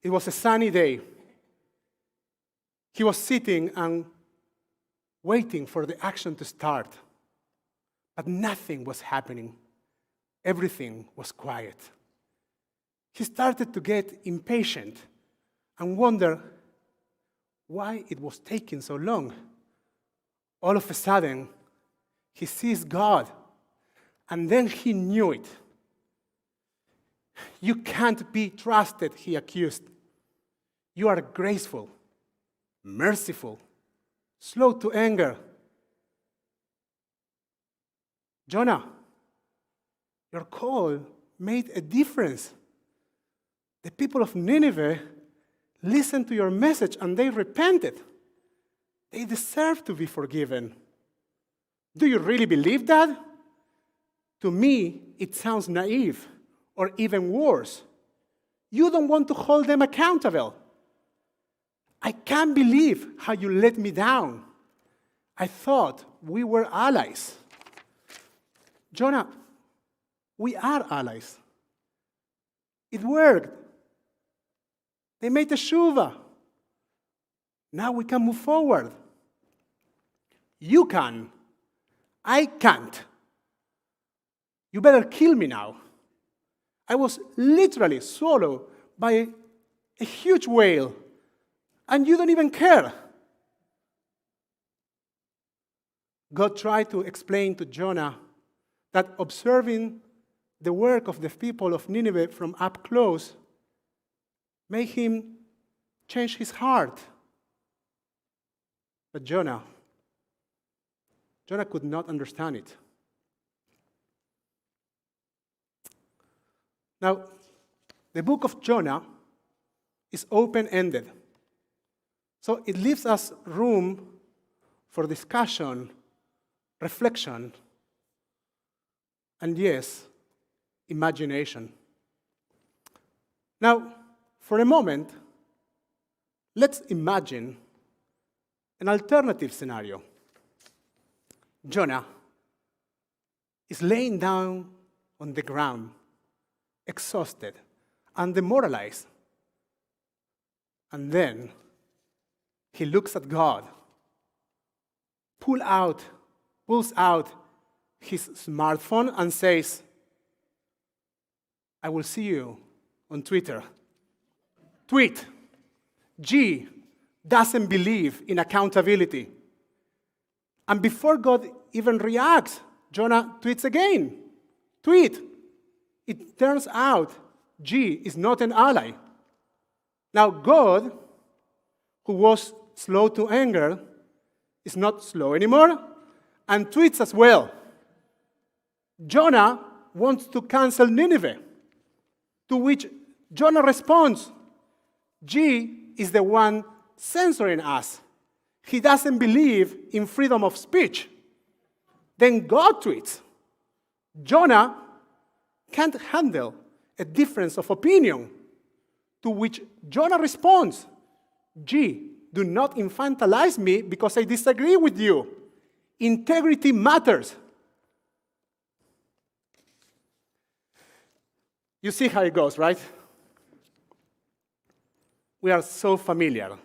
It was a sunny day. He was sitting and waiting for the action to start. But nothing was happening. Everything was quiet. He started to get impatient and wonder why it was taking so long. All of a sudden, he sees God, and then he knew it. You can't be trusted, he accused. You are graceful, merciful, slow to anger. Jonah, your call made a difference. The people of Nineveh listened to your message and they repented. They deserve to be forgiven. Do you really believe that? To me, it sounds naive, or even worse. You don't want to hold them accountable. I can't believe how you let me down. I thought we were allies. Jonah, we are allies. It worked. They made a tshuva. Now we can move forward. You can. I can't. You better kill me now. I was literally swallowed by a huge whale, and you don't even care. God tried to explain to Jonah that observing the work of the people of Nineveh from up close made him change his heart. But Jonah could not understand it. Now, the book of Jonah is open-ended. So it leaves us room for discussion, reflection, and yes, imagination. Now, for a moment, let's imagine an alternative scenario. Jonah is laying down on the ground, exhausted and demoralized. And then he looks at God, pulls out his smartphone and says, I will see you on Twitter. Tweet, G doesn't believe in accountability. And before God even reacts, Jonah tweets again. Tweet. It turns out G is not an ally. Now God, who was slow to anger, is not slow anymore and tweets as well. Jonah wants to cancel Nineveh, to which Jonah responds, G is the one censoring us. He doesn't believe in freedom of speech. Then God tweets, Jonah can't handle a difference of opinion, to which Jonah responds, G, do not infantilize me because I disagree with you. Integrity matters. You see how it goes, right? We are so familiar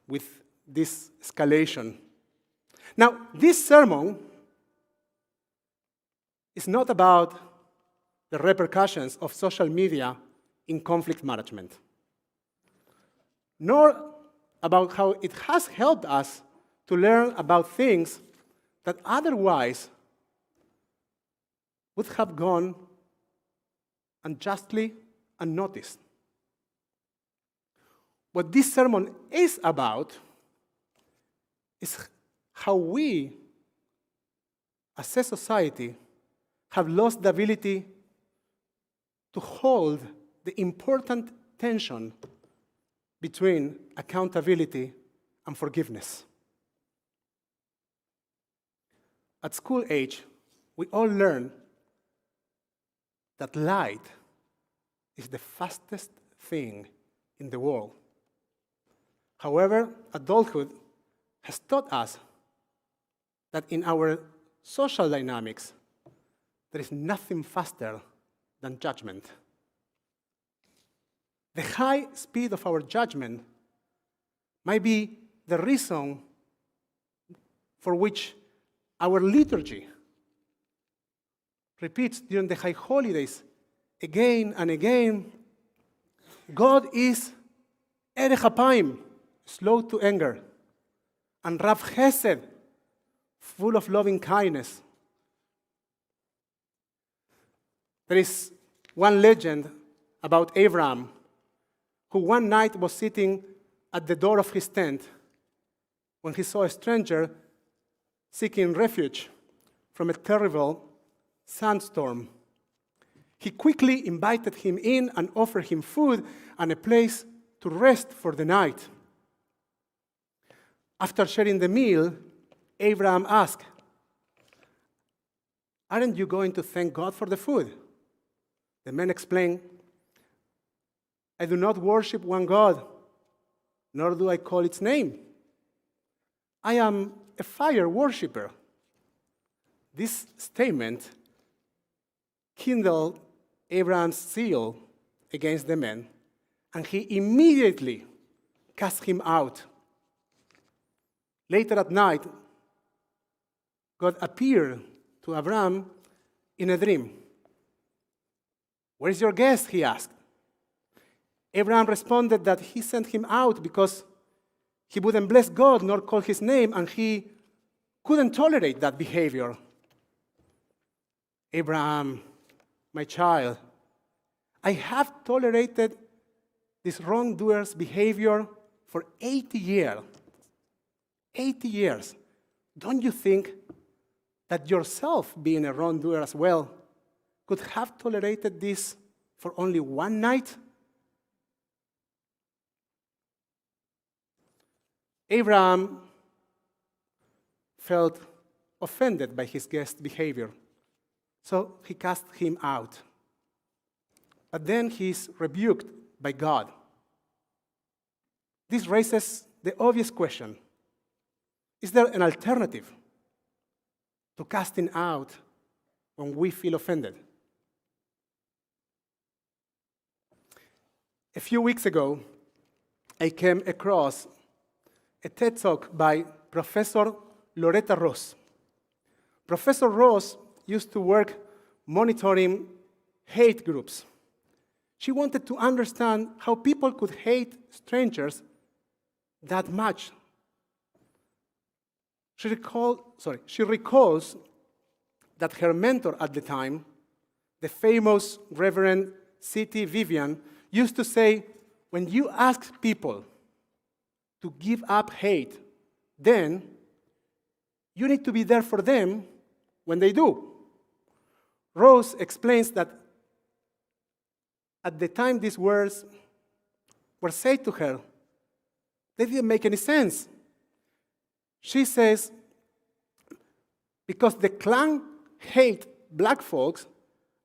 with this escalation. Now, this sermon is not about the repercussions of social media in conflict management, nor about how it has helped us to learn about things that otherwise would have gone unjustly unnoticed. What this sermon is about is how we, as a society, have lost the ability to hold the important tension between accountability and forgiveness. At school age, we all learn that light is the fastest thing in the world. However, adulthood has taught us that in our social dynamics, there is nothing faster than judgment. The high speed of our judgment might be the reason for which our liturgy repeats during the high holidays again and again, God is erech apayim, slow to anger, and rav chesed, full of loving kindness. There is one legend about Abraham, who one night was sitting at the door of his tent when he saw a stranger seeking refuge from a terrible sandstorm. He quickly invited him in and offered him food and a place to rest for the night. After sharing the meal, Abraham asked, "Aren't you going to thank God for the food?" The man explained, "I do not worship one God, nor do I call its name. I am a fire worshiper." This statement kindled Abraham's zeal against the man, and he immediately cast him out. Later at night, God appeared to Abraham in a dream. "Where is your guest?" he asked. Abraham responded that he sent him out because he wouldn't bless God nor call his name, and he couldn't tolerate that behavior. "Abraham, my child, I have tolerated this wrongdoer's behavior for 80 years. 80 years. Don't you think that yourself, being a wrongdoer as well, could have tolerated this for only one night?" Abraham felt offended by his guest's behavior, so he cast him out. But then he is rebuked by God. This raises the obvious question: is there an alternative to casting out when we feel offended? A few weeks ago, I came across a TED Talk by Professor Loretta Ross. Professor Ross used to work monitoring hate groups. She wanted to understand how people could hate strangers that much. She recalls that her mentor at the time, the famous Reverend C.T. Vivian, used to say, "When you ask people to give up hate, then you need to be there for them when they do." Rose explains that at the time these words were said to her, they didn't make any sense. She says, "Because the clan hate black folks,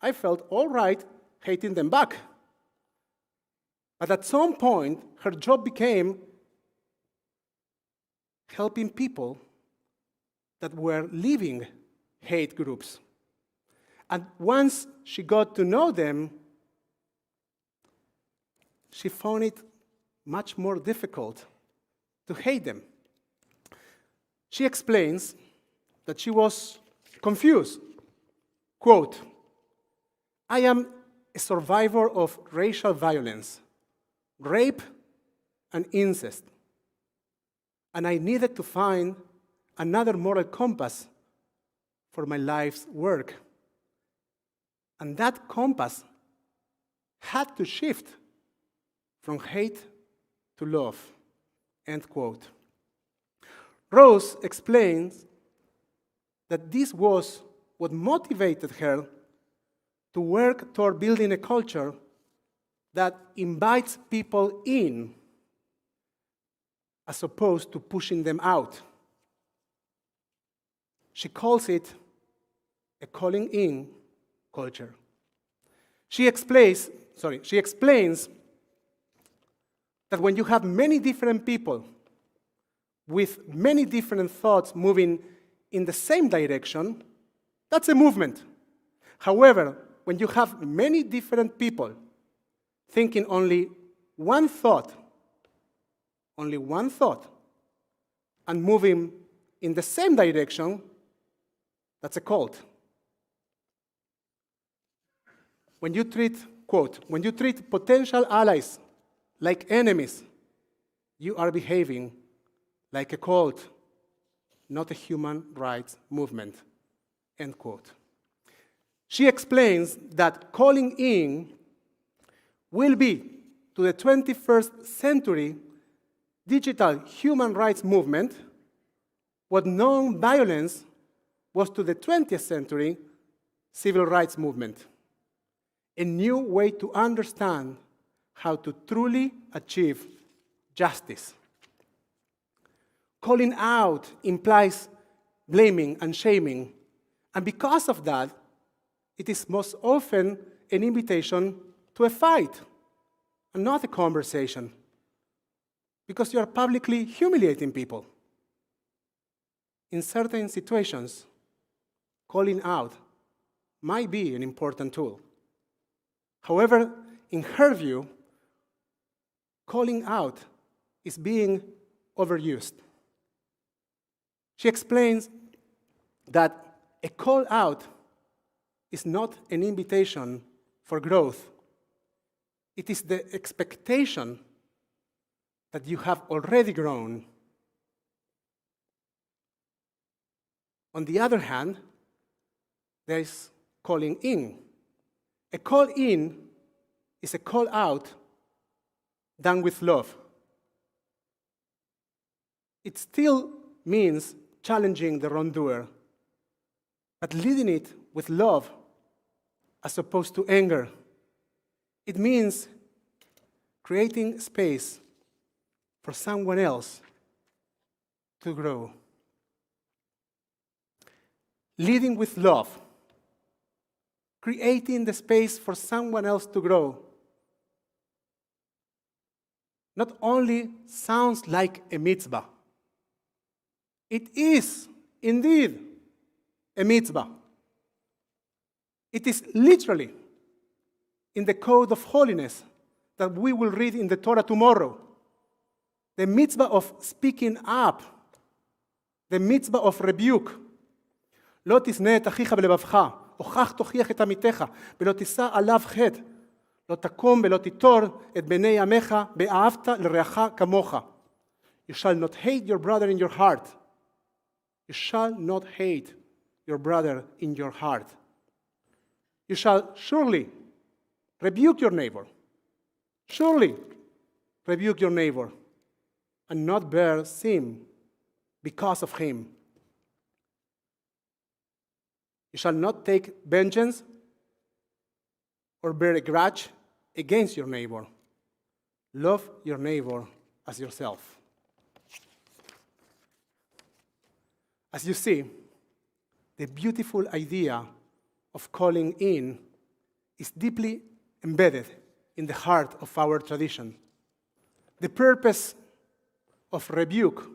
I felt all right hating them back. But at some point, her job became helping people that were leaving hate groups. And once she got to know them, she found it much more difficult to hate them." She explains that she was confused. Quote, "I am a survivor of racial violence, rape, and incest. And I needed to find another moral compass for my life's work. And that compass had to shift from hate to love." End quote. Rose explains that this was what motivated her to work toward building a culture that invites people in as opposed to pushing them out. She calls it a calling in culture. She explains that when you have many different people with many different thoughts moving in the same direction, that's a movement. However, when you have many different people thinking only one thought, only one thought, and moving in the same direction, that's a cult. When you treat, quote, when you treat potential allies like enemies, you are behaving like a cult, not a human rights movement, end quote. She explains that calling in will be, to the 21st century digital human rights movement, what non-violence was to the 20th century civil rights movement. A new way to understand how to truly achieve justice. Calling out implies blaming and shaming, and because of that, it is most often an invitation to a fight and not a conversation, because you are publicly humiliating people. In certain situations, calling out might be an important tool. However, in her view, calling out is being overused. She explains that a call out is not an invitation for growth. It is the expectation that you have already grown. On the other hand, there is calling in. A call in is a call out done with love. It still means challenging the wrongdoer, but leading it with love as opposed to anger. It means creating space for someone else to grow. Leading with love, creating the space for someone else to grow, not only sounds like a mitzvah, it is indeed a mitzvah. It is literally in the code of holiness that we will read in the Torah tomorrow. The mitzvah of speaking up, the mitzvah of rebuke. לא תשנא את אחיך בלבבך, הוכח תוכיח את עמיתך, ולא תישא עליו חטא. לא תקום ולא תיטור את בני עמך, ואהבת לרעך כמוך. You shall not hate your brother in your heart. You shall not hate your brother in your heart. You shall surely rebuke your neighbor. Surely rebuke your neighbor, and not bear sin because of him. You shall not take vengeance or bear a grudge against your neighbor. Love your neighbor as yourself. As you see, the beautiful idea of calling in is deeply embedded in the heart of our tradition. The purpose of rebuke,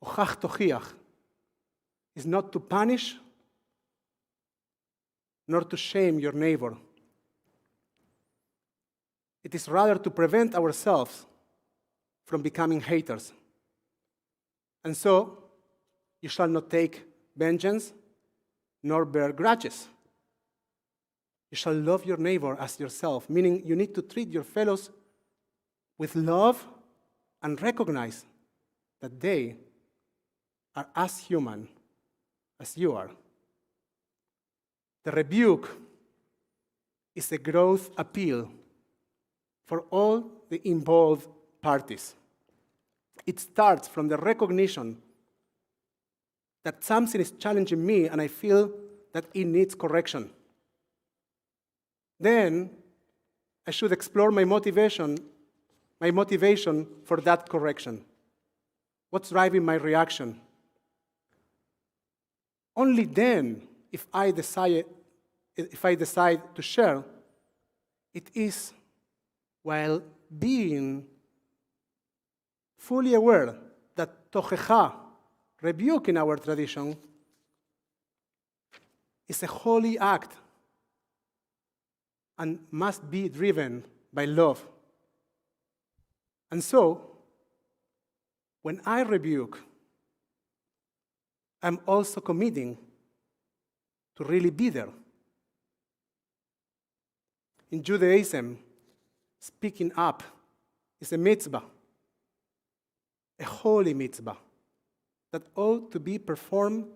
הוכח תוכיח, is not to punish nor to shame your neighbor. It is rather to prevent ourselves from becoming haters. And so, you shall not take vengeance nor bear grudges. You shall love your neighbor as yourself, meaning you need to treat your fellows with love and recognize that they are as human as you are. The rebuke is a growth appeal for all the involved parties. It starts from the recognition that something is challenging me and I feel that it needs correction. Then I should explore my motivation for that correction. What's driving my reaction? Only then, if I decide to share, it is while being fully aware that tochecha, rebuke in our tradition, is a holy act and must be driven by love. And so, when I rebuke, I'm also committing to really be there. In Judaism, speaking up is a mitzvah, a holy mitzvah that ought to be performed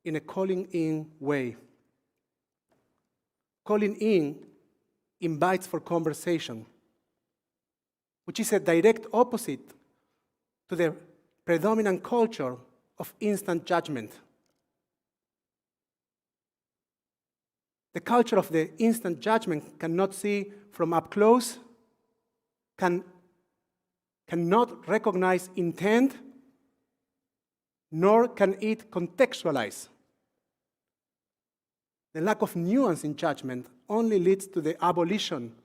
in a calling-in way. Calling in invites for conversation, which is a direct opposite to the predominant culture of instant judgment. The culture of the instant judgment cannot see from up close, cannot recognize intent, nor can it contextualize. The lack of nuance in judgment only leads to the abolition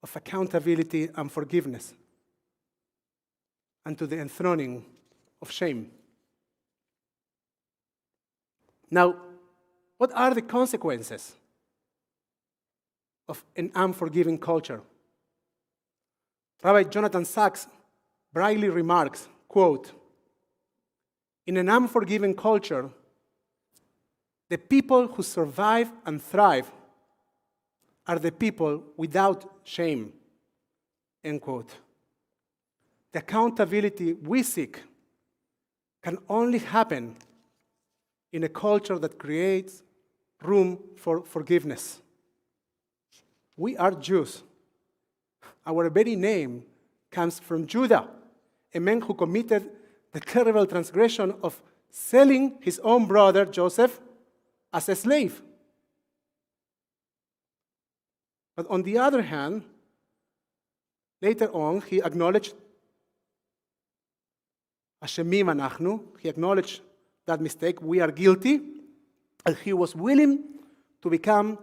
of accountability and forgiveness, and to the enthroning of shame. Now, what are the consequences of an unforgiving culture? Rabbi Jonathan Sachs brightly remarks, quote, "In an unforgiving culture, the people who survive and thrive are the people without shame," end quote. The accountability we seek can only happen in a culture that creates room for forgiveness. We are Jews. Our very name comes from Judah, a man who committed the terrible transgression of selling his own brother Joseph as a slave. But on the other hand, later on, he acknowledged, Ashemim anachnu, he acknowledged that mistake, we are guilty, and he was willing to become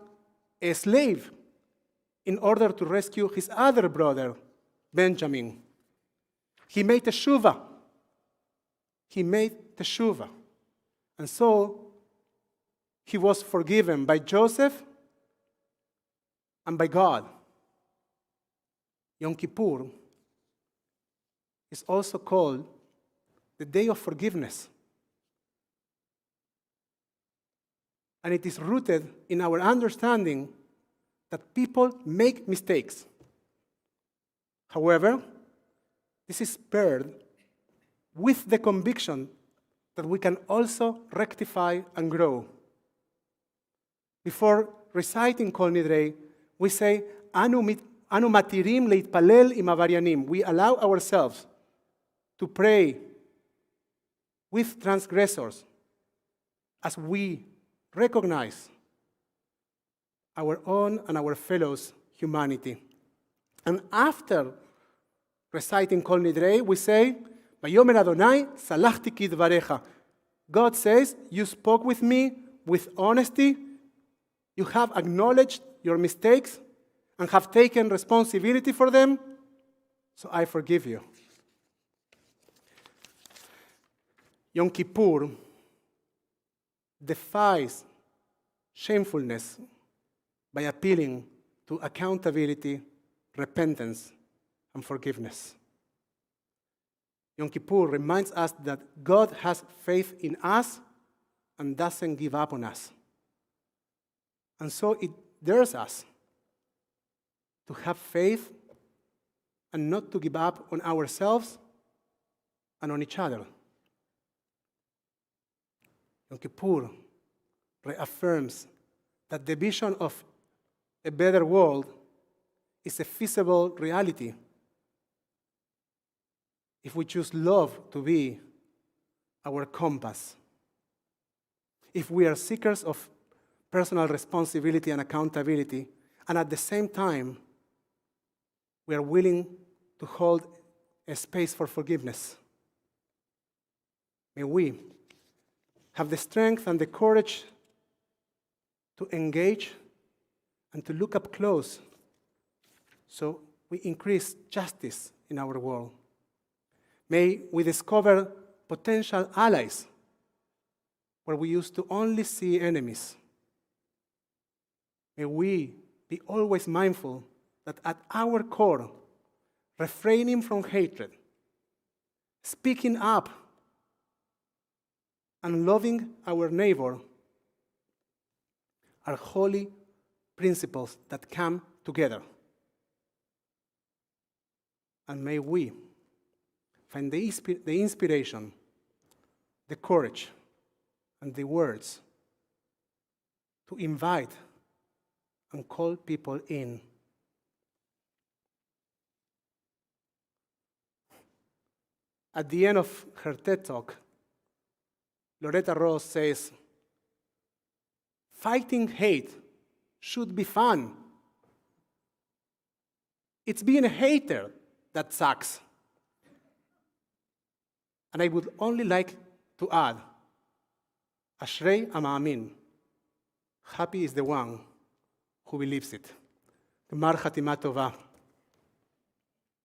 a slave in order to rescue his other brother, Benjamin. He made teshuvah. And so, he was forgiven by Joseph and by God. Yom Kippur is also called the Day of Forgiveness. And it is rooted in our understanding that people make mistakes. However, this is paired with the conviction that we can also rectify and grow. Before reciting Kol Nidrei, we say, Anu matirim leitpalel im avaryanim. We allow ourselves to pray with transgressors as we recognize our own and our fellows' humanity. And after reciting Kol Nidrei, we say, Vayomer Adonai, salachti kidvarecha. God says, you spoke with me with honesty, you have acknowledged your mistakes, and have taken responsibility for them, so I forgive you. Yom Kippur defies shamefulness by appealing to accountability, repentance, and forgiveness. Yom Kippur reminds us that God has faith in us and doesn't give up on us. And so it dares us to have faith and not to give up on ourselves and on each other. Yom Kippur reaffirms that the vision of a better world is a feasible reality if we choose love to be our compass. If we are seekers of personal responsibility and accountability, and at the same time, we are willing to hold a space for forgiveness. May we have the strength and the courage to engage and to look up close so we increase justice in our world. May we discover potential allies where we used to only see enemies. May we be always mindful that at our core, refraining from hatred, speaking up, and loving our neighbor are holy principles that come together. And may we find the inspiration, the courage, and the words to invite and call people in. At the end of her TED Talk, Loretta Ross says, fighting hate should be fun. It's being a hater that sucks. And I would only like to add, Ashrei Amaamin, happy is the one who believes it. Gemar Chatima Tova.